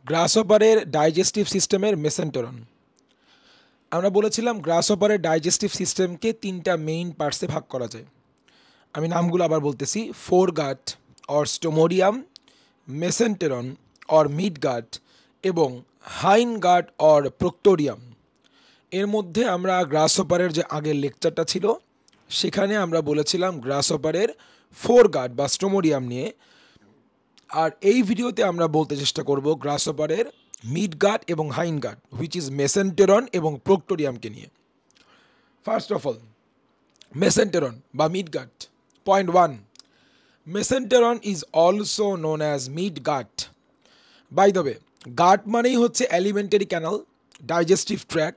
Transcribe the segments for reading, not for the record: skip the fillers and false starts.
গ্রাসহপারের digestive সিস্টেমের mesenteron. আমরা বলেছিলাম গ্রাসহপারের ডাইজেস্টিভ সিস্টেমকে তিনটা মেইন পার্টসে ভাগ করা যায়। আমি নামগুলো আবার বলতেছি: ফোরগাট অর স্টোমোডিয়াম, মেসেন্টেরন অর মিডগাট এবং হাইনগাট অর প্রক্টোরিয়াম। এর মধ্যে আমরা গ্রাসহপারের যে আগের লেকচারটা ছিল সেখানে আমরা বলেছিলাম গ্রাসহপারের ফোরগাট বা স্টোমোডিয়াম নিয়ে, আর এই ভিডিওতে আমরা বলতে চেষ্টা করব গ্রাসহপারের মিডগাট এবং হাইনগাট, হুইচ ইজ মেসেন্টেরন এবং প্রক্টোরিয়ামকে নিয়ে। ফার্স্ট অফ অল, মেসেন্টেরন বা midgut. Point 1, mesenteron is also known as midgut. By the way, gut মানেই হচ্ছে অ্যালিমেন্টারি ক্যানাল, ডাইজেস্টিভ ট্র্যাক।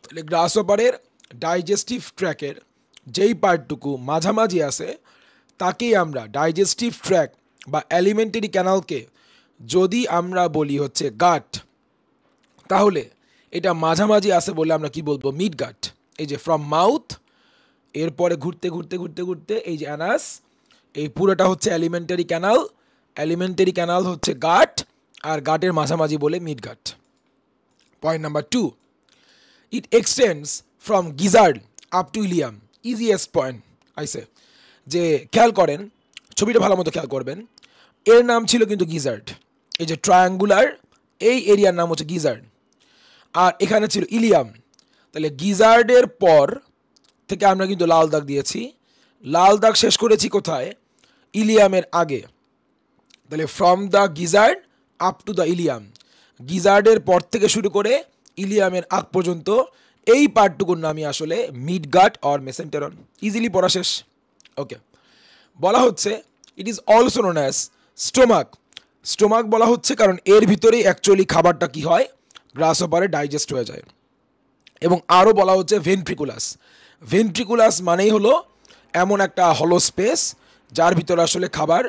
তাহলে গ্রাসহপারের ডাইজেস্টিভ ট্র্যাকের যেই পার্টটুকু মাঝামাঝি আছে তাকেই আমরা ডাইজেস্টিভ ট্র্যাক বা অ্যালিমেন্টারি ক্যানালকে যদি আমরা বলি হচ্ছে গাট, তাহলে এটা মাঝামাঝি আছে বলে আমরা কি বলবো? মিড গাট। এই যে ফ্রম মাউথ, এরপরে ঘুরতে ঘুরতে ঘুরতে ঘুরতে এই যে অ্যানাস, এই পুরোটা হচ্ছে অ্যালিমেন্টারি ক্যানাল, অ্যালিমেন্টারি ক্যানাল হচ্ছে গাট, আর গাটের মাঝামাঝি বলে mid gut. Point number 2, it extends from gizzard up two Ilium. Easiest point আইসে, যে খেয়াল করেন, ছবিটা ভালো মতো খেয়াল করবেন, এর নাম ছিল কিন্তু গিজার্ড। এই যে ট্রায়াঙ্গুলার এই এরিয়ার নাম হচ্ছে গিজার্ড, আর এখানে ছিল ইলিয়াম। তাহলে গিজার্ডের পর থেকে আমরা কিন্তু লাল দাগ দিয়েছি, লাল দাগ শেষ করেছি কোথায়? ইলিয়ামের আগে। তাহলে from the gizzard up to the ileum, গিজার্ডের পর থেকে শুরু করে ইলিয়ামের আগ পর্যন্ত এই পার্টটুকুর নামই আসলে মিডগাট অর মেসেন্টেরন। ইজিলি পড়া শেষ। ওকে, বলা হচ্ছে it is also known as stomach. Stomach বলা হচ্ছে কারণ এর ভিতরেই অ্যাকচুয়ালি খাবারটা কি হয়? গ্রাসহপারে ডাইজেস্ট হয়ে যায়। এবং আরও বলা হচ্ছে ভেন্ট্রিকুলাস। ভেন্ট্রিকুলাস মানেই হলো এমন একটা হলো স্পেস যার ভিতরে আসলে খাবার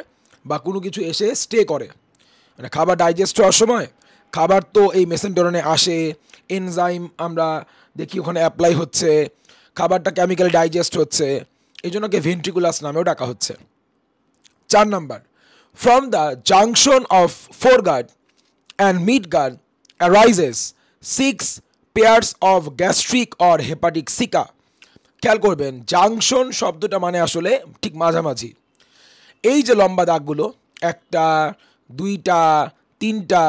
বা কোনো কিছু এসে স্টে করে। মানে খাবার ডাইজেস্ট হওয়ার সময় খাবার তো এই মেসেন্টেরনে আসে, এনজাইম আমরা দেখি ওখানে অ্যাপ্লাই হচ্ছে, খাবারটা কেমিক্যালি ডাইজেস্ট হচ্ছে, এই জন্যকে ভেন্ট্রিকুলাস নামেও ডাকা হচ্ছে। 4 number, from the junction of ফোরগাট and মিডগাট arises 6 pairs of gastric or hepatic seeker. খেয়াল করবেন, জাংশন শব্দটা মানে আসলে ঠিক মাঝামাঝি। এই যে লম্বা দাগগুলো, 1টা 2টা 3টা,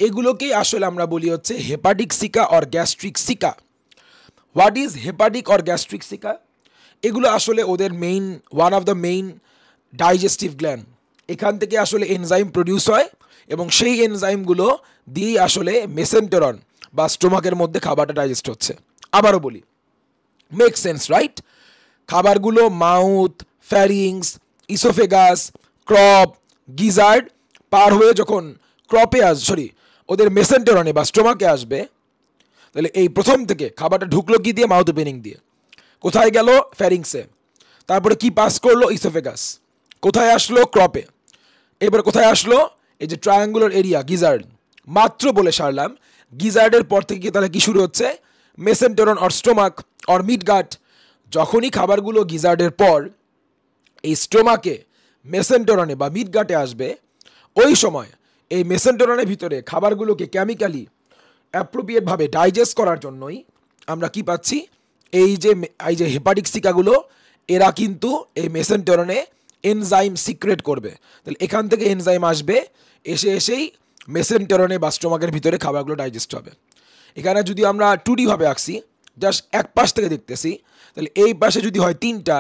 এগুলোকেই আসলে আমরা বলি হচ্ছে hepatic seeker or gastric seeker. What is hepatic or gastric seeker? এগুলো আসলে ওদের main, one of the main digestive gland. এখান থেকে আসলে এনজাইম প্রডিউস হয় এবং সেই এনজাইমগুলো দিয়েই আসলে মেসেন্টেরন বা স্টোমাকের মধ্যে খাবারটা ডাইজেস্ট হচ্ছে। আবারও বলি, মেক সেন্স রাইট? খাবারগুলো mouth, pharynx, oesophagus, crop, gizzard পার হয়ে যখন ক্রপে ওদের মেসেন্টেরনে বা স্টোমাকে আসবে, তাহলে এই প্রথম থেকে খাবারটা ঢুকলো কি দিয়ে? মাউথ ওপেনিং দিয়ে। কোথায় গেল? ফ্যারিংসে। তারপরে কি পাস করলো? ইসোফেগাস। কোথায় আসলো? ক্রপে। এরপরে কোথায় আসলো? এই যে ট্রায়াঙ্গুলার এরিয়া, গিজার্ড। মাত্র বলে সারলাম, গিজার্ডের পর থেকে তাহলে কি শুরু হচ্ছে? Mesenteron or stomach or মিডগাট। যখনই খাবারগুলো গিজার্ডের পর এই স্টোমাকে, মেসেন্টেরনে বা মিডগাটে আসবে, ওই সময় এই মেসেন্টেরনের ভিতরে খাবারগুলোকে কেমিক্যালি অ্যাপ্রোপ্রিয়েটভাবে ডাইজেস্ট করার জন্যই আমরা কি পাচ্ছি? এই যে হেপাটিক সিকাগুলো, এরা কিন্তু এই মেসেন্টেরনে এনজাইম সিক্রেট করবে। তাহলে এখান থেকে এনজাইম আসবে, এসেই মেসেন্টেরনে বা স্টোমাকের ভিতরে খাবারগুলো ডাইজেস্ট হবে। এখানে যদি আমরা 2D ভাবে আঁকছি, জাস্ট এক পাশ থেকে দেখতেছি, তাহলে এই পাশে যদি হয় 3টা,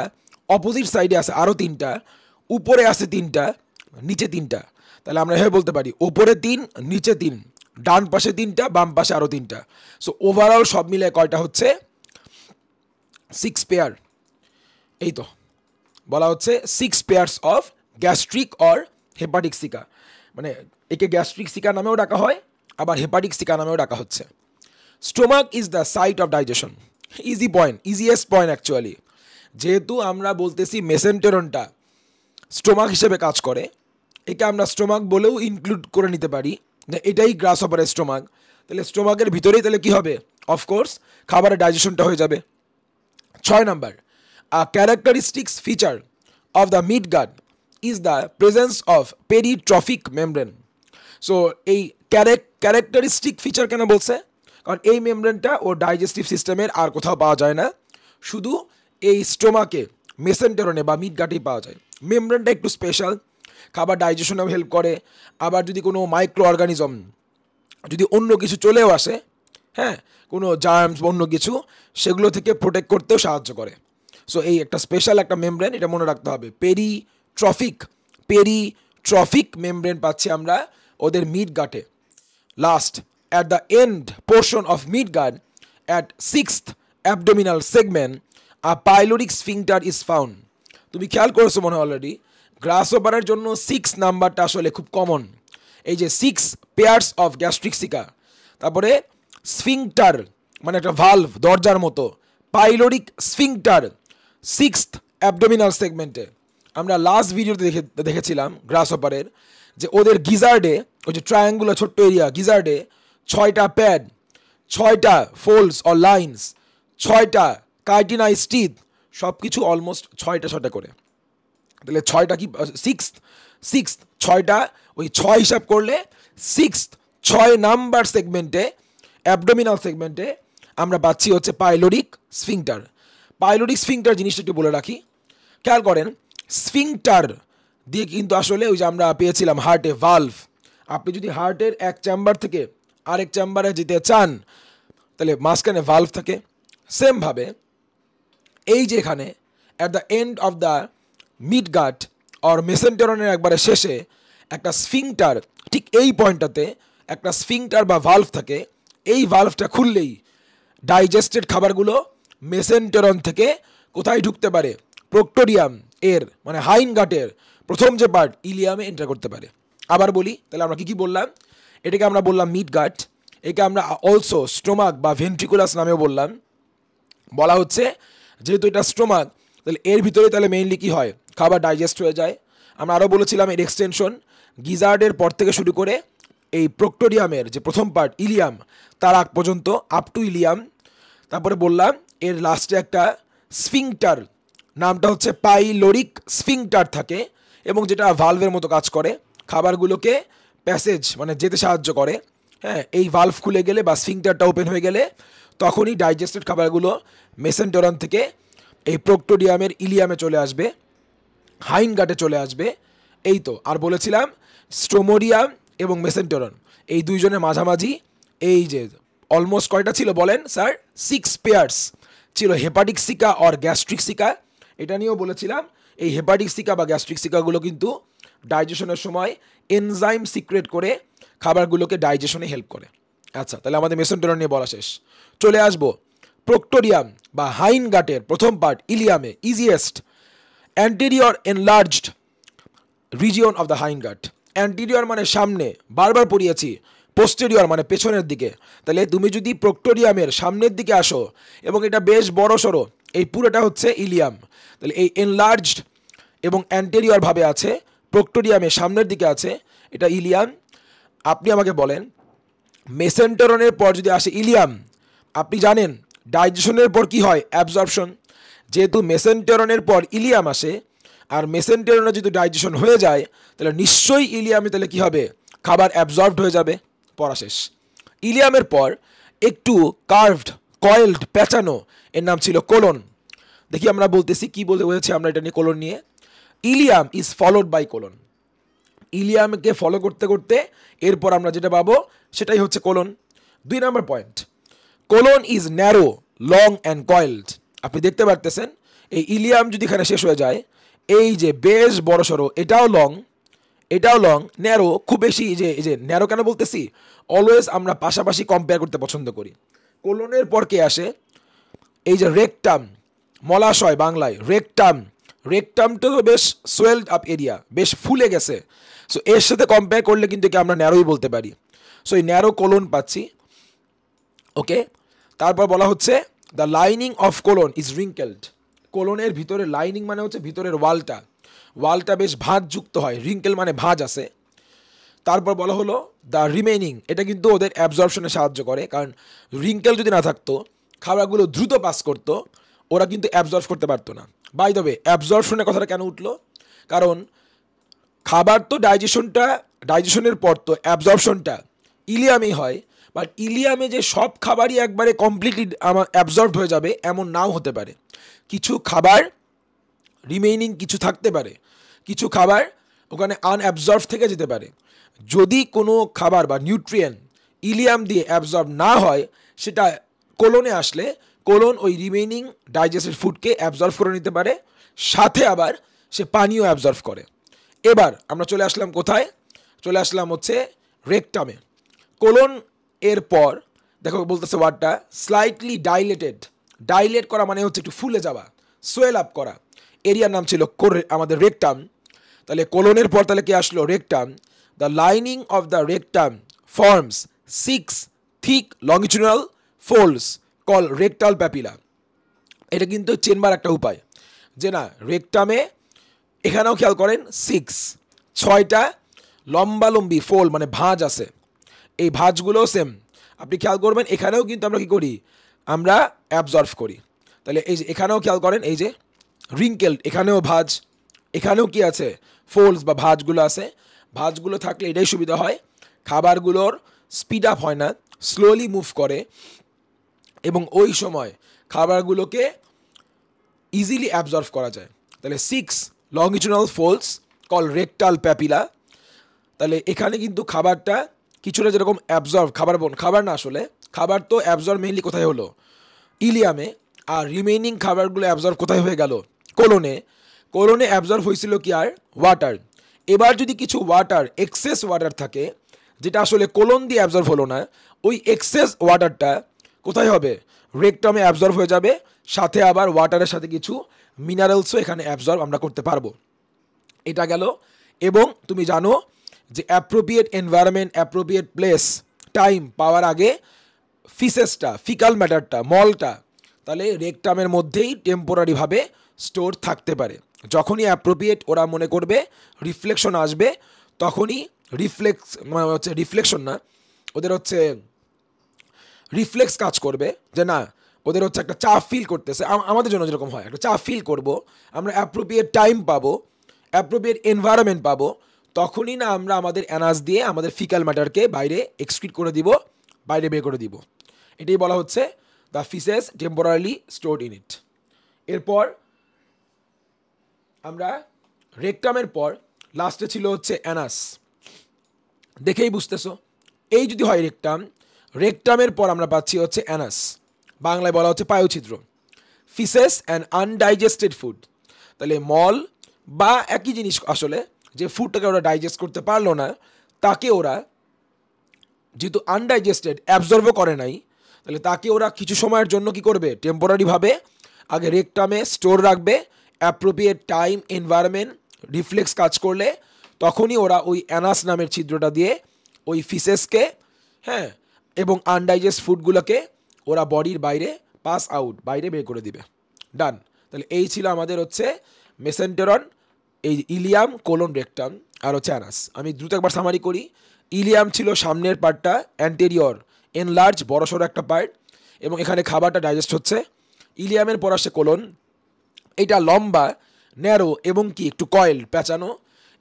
অপোজিট সাইডে আছে আরও 3টা, উপরে আছে 3টা, নিচে 3টা। তাহলে আমরা এভাবে বলতে পারি, ওপরে 3, নিচে 3, ডান পাশে 3টা, বাম পাশে আরও 3টা। সো ওভারঅল সব মিলে কয়টা হচ্ছে? 6 পেয়ার। এই তো বলা হচ্ছে 6 pairs of gastric or hepatic seeker. মানে একে গ্যাস্ট্রিক সিকা নামেও ডাকা হয়, আবার হেপাটিক সিকা নামেও ডাকা হচ্ছে। Stomach is the site of digestion. Easy point, easiest point actually. যেহেতু আমরা বলতেছি মেসেন্টেরনটা স্টোমাক হিসেবে কাজ করে, একে আমরা স্টোমাক বলেও ইনক্লুড করে নিতে পারি, এটাই গ্রাসহপারের স্টোমাক। তাহলে স্টোমাকের ভিতরেই তাহলে কি হবে? অফকোর্স খাবারের ডাইজেশনটা হয়ে যাবে। 6 number, a characteristics feature of the midgut is the presence of peritrophic membrane. So এই ক্যারেক্টারিস্টিক ফিচার কেন বলছে, কারণ এই মেমব্রেনটা ও ডাইজেস্টিভ সিস্টেমের আর কোথাও পাওয়া যায় না, শুধু এই স্টোমাকে মেসেন্টেরনে বা মিড গাটেই পাওয়া যায়। মেমব্রেনটা একটু স্পেশাল, খাবার ডাইজেশনেও হেল্প করে, আবার যদি কোনো মাইক্রো অর্গানিজম যদি অন্য কিছু চলেও আসে, হ্যাঁ, কোনো জার্মস বা অন্য কিছু, সেগুলো থেকে প্রোটেক্ট করতেও সাহায্য করে। সো এই একটা স্পেশাল একটা মেমব্রেন, এটা মনে রাখতে হবে। পেরিট্রফিক মেমব্রেন পাচ্ছি আমরা ওদের মিড গাটে। Last, at the end portion of midgut at 6th abdominal segment a pyloric sphincter is found. তুমি খেয়াল করেছো মনে হয় অলরেডি, গ্রাসহপারের জন্য 6 নাম্বারটা আসলে খুব কমন। এই যে 6 পেয়ার্স অফ গ্যাস্ট্রিক সিকা, তারপরে স্ফিংটার মানে একটা ভালভ, দরজার মতো, পাইলোরিক স্ফিংটার 6th অ্যাবডোমিনাল সেগমেন্টে। আমরা লাস্ট ভিডিওতে দেখেছিলাম গ্রাসহপারের যে ওদের গিজার্ডে, ওই যে ট্রায়াঙ্গুলার ছোট্ট এরিয়া গিজার্ডে 6টা প্যাড, 6টা ফোল্ডস অর লাইন্স, 6টা কাইটিনাইজ টিথ, সব কিছু অলমোস্ট 6টা করে। তাহলে 6টা কি 6 6টা, ওই 6 হিসাব করলে 6 নাম্বার সেগমেন্টে, অ্যাবডোমিনাল সেগমেন্টে আমরা পাচ্ছি হচ্ছে পাইলোরিক স্ফিংটার। পাইলোরিক স্ফিংটার জিনিসটা একটু বলে রাখি, খেয়াল করেন, স্ফিংটার দিয়ে কিন্তু আসলে ওই যে আমরা পেয়েছিলাম হার্টে ভালভ। আপনি যদি হার্টের এক চেম্বার থেকে আরেক চেম্বারে যেতে চান, তাহলে মাঝখানে ভালভ থাকে। সেমভাবে এই যে এখানে at the end of the mid gut or মেসেন্টেরনের একবারে শেষে একটা স্ফিংটার, ঠিক এই পয়েন্টটাতে একটা স্ফিংটার বা ভালভ থাকে। এই ভালভটা খুললেই ডাইজেস্টেড খাবারগুলো মেসেন্টেরন থেকে কোথায় ঢুকতে পারে, প্রোক্টোরিয়াম এর মানে হাইন গাটের প্রথম যে পার্ট ইলিয়ামে এন্টার করতে পারে। আবার বলি, তাহলে আমরা কি বললাম, এটাকে আমরা বললাম মিড গাট, একে আমরা অলসো স্টোমাক বা ভেন্ট্রিকুলাস নামেও বললাম। বলা হচ্ছে যেহেতু এটা স্টোমাক, তাহলে এর ভিতরে তাহলে মেইনলি কি হয়, খাবার ডাইজেস্ট হয়ে যায়। আমরা আরও বলেছিলাম এর এক্সটেনশন গিজার্ডের পর থেকে শুরু করে এই প্রোক্টোরিয়ামের যে প্রথম পার্ট ইলিয়াম, তার আগ পর্যন্ত আপ টু ইলিয়াম। তারপরে বললাম এর লাস্টে একটা স্ফিংটার, নামটা হচ্ছে পাইলোরিক স্ফিংটার থাকে, এবং যেটা ভালভের মতো কাজ করে, খাবারগুলোকে প্যাসেজ মানে যেতে সাহায্য করে। হ্যাঁ, এই ভালভ খুলে গেলে বা স্ফিংটারটা ওপেন হয়ে গেলে তখনই ডাইজেস্টেড খাবারগুলো মেসেন্টেরন থেকে এই প্রোক্টোরিয়ামের ইলিয়ামে চলে আসবে, হাইন গাটে চলে আসবে। এই তো, আর বলেছিলাম স্টোমোরিয়াম এবং মেসেন্টেরন এই দুইজনের মাঝামাঝি এই যে অলমোস্ট কয়টা ছিল বলেন স্যার, 6 পেয়ার্স ছিল hepatic seeker or gastric seeker. এটা নিয়েও বলেছিলাম এই হেপাটিক সিকা বা গ্যাস্ট্রিক সিকাগুলো কিন্তু ডাইজেশনের সময় এনজাইম সিক্রেট করে খাবারগুলোকে ডাইজেশনে হেল্প করে। আচ্ছা, তাহলে আমাদের মেসেন্টেরন নিয়ে বলা শেষ। চলে আসবো প্রোক্টোরিয়াম বা হাইন গাটের প্রথম পার্ট ইলিয়ামে, ইজিয়েস্ট anterior enlarged region of the hind gut. Anterior মানে সামনে, বারবার পড়িয়েছি, পোস্টেরিয়র মানে পেছনের দিকে। তাহলে তুমি যদি প্রোক্টোরিয়ামের সামনের দিকে আসো এবং এটা বেশ বড় সড়ো, এই পুরোটা হচ্ছে ইলিয়াম। তাহলে এই এনলার্জড এবং অ্যান্টেরিয়র ভাবে আছে, প্রোক্টোরিয়ামের সামনের দিকে আছে, এটা ইলিয়াম। আপনি আমাকে বলেন মেসেন্টেরনের পর যদি আসে ইলিয়াম, আপনি জানেন ডাইজেশনের পর কি হয়, অ্যাবজর্পশন। যেহেতু মেসেন্টেরনের পর ইলিয়াম আসে আর মেসেন্টেরনে যদি ডাইজেশন হয়ে যায়, তাহলে নিশ্চয়ই ইলিয়ামে তাহলে কি হবে, খাবার অ্যাবজর্বড হয়ে যাবে। পড়া শেষ। ইলিয়ামের পর একটু কার্ভড, কয়েলড, পেঁচানো, এর নাম ছিল কোলন। দেখি আমরা বলতেছি কি বলতে বলেছি আমরা এটা নিয়ে, কোলন নিয়ে। Ileum is followed by colon. ইলিয়ামকে ফলো করতে করতে এরপর আমরা যেটা পাবো সেটাই হচ্ছে কোলন। 2 নম্বর point, colon is narrow, long and coiled. আপনি দেখতে পারতেছেন এই ইলিয়াম যদি এখানে শেষ হয়ে যায়, এই যে বেশ বড় সড়ো, এটাও লং, ন্যারো, খুব বেশি। এই যে ন্যারো কেন বলতেছি, অলওয়েজ আমরা পাশাপাশি কম্পেয়ার করতে পছন্দ করি। কোলনের পর কে আসে, এই যে রেকটাম, মলাশয় বাংলায় রেকটামটা তো বেশ সোয়েলড আপ এরিয়া, বেশ ফুলে গেছে। সো এর সাথে কম্পেয়ার করলে কিন্তু একে আমরা ন্যারোই বলতে পারি। সো এই ন্যারো কোলন পাচ্ছি। ওকে, তারপর বলা হচ্ছে the lining of colon is wrinkled. কোলনের ভিতরে লাইনিং মানে হচ্ছে ভিতরের ওয়ালটা বেশ ভাঁজযুক্ত হয়, রিঙ্কেল মানে ভাঁজ আছে। তারপর বলা হলো দ্য রিমেইনিং, এটা কিন্তু ওদের অ্যাবজর্পশনে সাহায্য করে, কারণ রিঙ্কেল যদি না থাকতো খাবারগুলো দ্রুত পাস করতো, ওরা কিন্তু অ্যাবজর্ব করতে পারতো না। বাই দ্য ওয়ে, অ্যাবজর্পশনের কথাটা কেন উঠলো, কারণ খাবার তো ডাইজেশনের পর তো অ্যাবজর্পশনটা ইলিয়ামেই হয়, বাট ইলিয়ামে যে সব খাবারই একবারে কমপ্লিটলি অ্যাবজর্ব হয়ে যাবে এমন নাও হতে পারে। কিছু খাবার রিমেইনিং কিছু থাকতে পারে, কিছু খাবার ওখানে আনঅ্যাবজর্ব থেকে যেতে পারে। যদি কোনো খাবার বা নিউট্রিয়েন্ট ইলিয়াম দিয়ে অ্যাবজর্ব না হয়, সেটা কোলনে আসলে কোলন ওই রিমেইনিং ডাইজেস্টেড ফুডকে অ্যাবজর্ব করে নিতে পারে, সাথে আবার সে পানিও অ্যাবজর্ব করে। এবার আমরা চলে আসলাম কোথায়? চলে আসলাম হচ্ছে রেকটামে। কোলন এর পর দেখো বলতেছে ওয়ার্ডটা স্লাইটলি ডাইলেটেড। ডাইলেট করা মানে হচ্ছে একটু ফুলে যাওয়া, সোয়েল আপ করা। এরিয়ার নাম ছিল আমাদের রেকটাম। তাহলে কোলনের পর তাহলে কি আসলো? Rectum. The lining of the rectum forms 6 thick longitudinal folds call rectal papillae. এটা কিন্তু চেনবার একটা উপায় যে না, রেকটামে এখানেও খেয়াল করেন 6টা লম্বালম্বি ফোল্ড মানে ভাঁজ আছে। এই ভাঁজগুলো সেম আপনি খেয়াল করবেন, এখানেও কিন্তু আমরা কি করি? আমরা অ্যাবজর্ভ করি। তাহলে এই যে এখানেও খেয়াল করেন, এই যে রিঙ্কেল, এখানেও ভাঁজ, এখানেও কি আছে? ফোল্ডস বা ভাঁজগুলো আছে। ভাঁজগুলো থাকলে এটাই সুবিধা হয়, খাবারগুলোর স্পিড আপ হয় না, স্লোলি মুভ করে, এবং ওই সময় খাবারগুলোকে ইজিলি অ্যাবজর্ভ করা যায়। তাহলে 6 লংজিটিউডাল ফোল্ডস কল রেকটাল প্যাপিলা। তাহলে এখানে কিন্তু খাবারটা কিছুটা যেরকম অ্যাবজর্ভ, খাবার না আসলে, খাবার তো অ্যাবজর্ভ মেইনলি কোথায় হলো? ইলিয়ামে। আর রিমেইনিং খাবারগুলো অ্যাবজর্ভ কোথায় হয়ে গেল? কোলনে। কোলনে অ্যাবজর্ভ হয়েছিল কি? আর ওয়াটার। এবার যদি কিছু ওয়াটার, এক্সেস ওয়াটার থাকে, যেটা আসলে কোলন দিয়ে অ্যাবজর্ভ হলো না, ওই এক্সেস ওয়াটারটা কোথায় হবে? রেকটামে অ্যাবজর্ভ হয়ে যাবে, সাথে আবার ওয়াটারের সাথে কিছু মিনারেলসও এখানে অ্যাবজর্ভ আমরা করতে পারবো। এটা গেল। এবং তুমি জানো যে appropriate environment, appropriate place, time পাওয়ার আগে ফিসেসটা, ফিকাল ম্যাটারটা, মলটা তাহলে রেকটামের মধ্যেই টেম্পোরারিভাবে স্টোর থাকতে পারে। যখনই অ্যাপ্রোপ্রিয়েট ওরা মনে করবে রিফ্লেকশন আসবে, তখনই রিফ্লেকশন না, ওদের হচ্ছে রিফ্লেক্স কাজ করবে যে না, ওদের হচ্ছে একটা চাপ ফিল করতেছে। আমাদের জন্য যেরকম হয়, একটা চাপ ফিল করব, আমরা অ্যাপ্রোপ্রিয়েট টাইম পাবো, অ্যাপ্রোপ্রিয়েট এনভায়রনমেন্ট পাবো, তখনই না আমরা আমাদের অ্যানাস দিয়ে আমাদের ফিকাল ম্যাটারকে বাইরে এক্সক্রিট করে দিব, বাইরে বের করে দিব। এটাই বলা হচ্ছে the ফিসেস temporarily stored in it. এরপর আমরা রেকটামের পর লাস্টে ছিল হচ্ছে অ্যানাস। দেখেই বুঝতেছো, এই যদি হয় রেকটাম, রেকটামের পর আমরা পাচ্ছি হচ্ছে অ্যানাস, বাংলায় বলা হচ্ছে পায়ুছিদ্র। ফিসেস অ্যান্ড আনডাইজেস্টেড ফুড, তাহলে মল বা একই জিনিস আসলে, যে ফুডটাকে ওরা ডাইজেস্ট করতে পারলো না, তাকে ওরা যেহেতু আনডাইজেস্টেড, অ্যাবজর্বও করে নাই, তাহলে তাকে ওরা কিছু সময়ের জন্য কি করবে? টেম্পোরারিভাবে আগে রেকটামে স্টোর রাখবে। অ্যাপ্রোপ্রিয়েট টাইম, এনভায়রনমেন্ট, রিফ্লেক্স কাজ করলে তখনই ওরা ওই অ্যানাস নামের ছিদ্রটা দিয়ে ওই ফিসেসকে, হ্যাঁ, এবং আনডাইজেস্ট ফুডগুলোকে ওরা বডির বাইরে পাস আউট, বাইরে বের করে দিবে। ডান। তাহলে এই ছিল আমাদের হচ্ছে মেসেন্টেরন, এই ইলিয়াম, কোলন, রেকটাম আর হচ্ছে অ্যানাস। আমি দ্রুত একবার সামারি করি। ইলিয়াম ছিল সামনের পার্টটা, অ্যান্টেরিয়র এনলার্জ, বড়সড় একটা পার্ট, এবং এখানে খাবারটা ডাইজেস্ট হচ্ছে। ইলিয়ামের পর আসে কোলন, এটা লম্বা, ন্যারো এবং কি একটু কয়েল, প্যাঁচানো,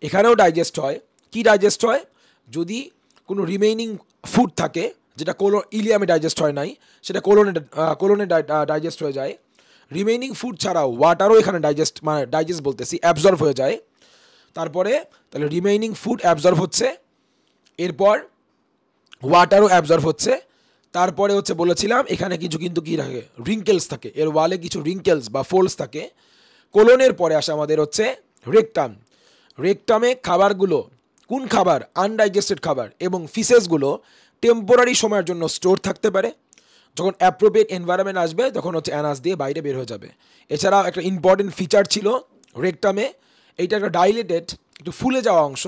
এখানেও ডাইজেস্ট হয়। কি ডাইজেস্ট হয়? যদি কোনো রিমেইনিং ফুড থাকে যেটা ইলিয়ামে ডাইজেস্ট হয় নাই, সেটা কোলনে ডাইজেস্ট হয়ে যায়। রিমেইনিং ফুড ছাড়াও ওয়াটারও এখানে ডাইজেস্ট বলতেছি, অ্যাবজর্ভ হয়ে যায়। তারপরে তাহলে রিমেইনিং ফুড অ্যাবজর্ভ হচ্ছে, এরপর ওয়াটারও অ্যাবজর্ভ হচ্ছে। তারপরে হচ্ছে বলেছিলাম এখানে কিছু কিন্তু কী থাকে? রিঙ্কেলস থাকে, এর ওয়ালে কিছু রিঙ্কেলস বা ফোল্ডস থাকে। কোলনের পরে আসে আমাদের হচ্ছে রেকটাম। রেকটামে খাবারগুলো, কোন খাবার? আনডাইজেস্টেড খাবার এবং ফিসেসগুলো টেম্পোরারি সময়ের জন্য স্টোর থাকতে পারে। যখন অ্যাপ্রোপ্রিয়েট এনভায়রনমেন্ট আসবে, তখন হচ্ছে অ্যানাস দিয়ে বাইরে বের হয়ে যাবে। এছাড়াও একটা ইম্পর্টেন্ট ফিচার ছিল রেকটামে, এইটা একটা ডাইলেটেড, একটু ফুলে যাওয়া অংশ,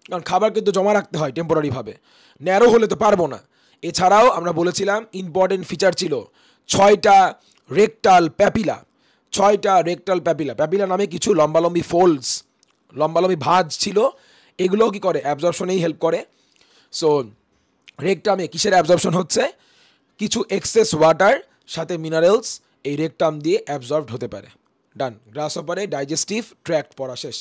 কারণ খাবার কিন্তু জমা রাখতে হয় টেম্পোরারিভাবে, ন্যারো হলে তো পারবো না। এছাড়াও আমরা বলেছিলাম ইম্পর্টেন্ট ফিচার ছিল 6টা রেকটাল প্যাপিলা। 6টা রেকটাল প্যাপিলা, প্যাপিলা নামে কিছু লম্বালম্বি ফোল্ডস, লম্বালম্বি ভাঁজ ছিল, এগুলোও কি করে? অ্যাবজর্পশনেই হেল্প করে। সো রেকটামে কিসের অ্যাবজর্পশন হচ্ছে? কিছু এক্সেস ওয়াটার সাথে মিনারেলস এই রেকটাম দিয়ে অ্যাবজর্বড হতে পারে। ডান। গ্রাসহপারে ডাইজেস্টিভ ট্র্যাক্ট পড়া শেষ।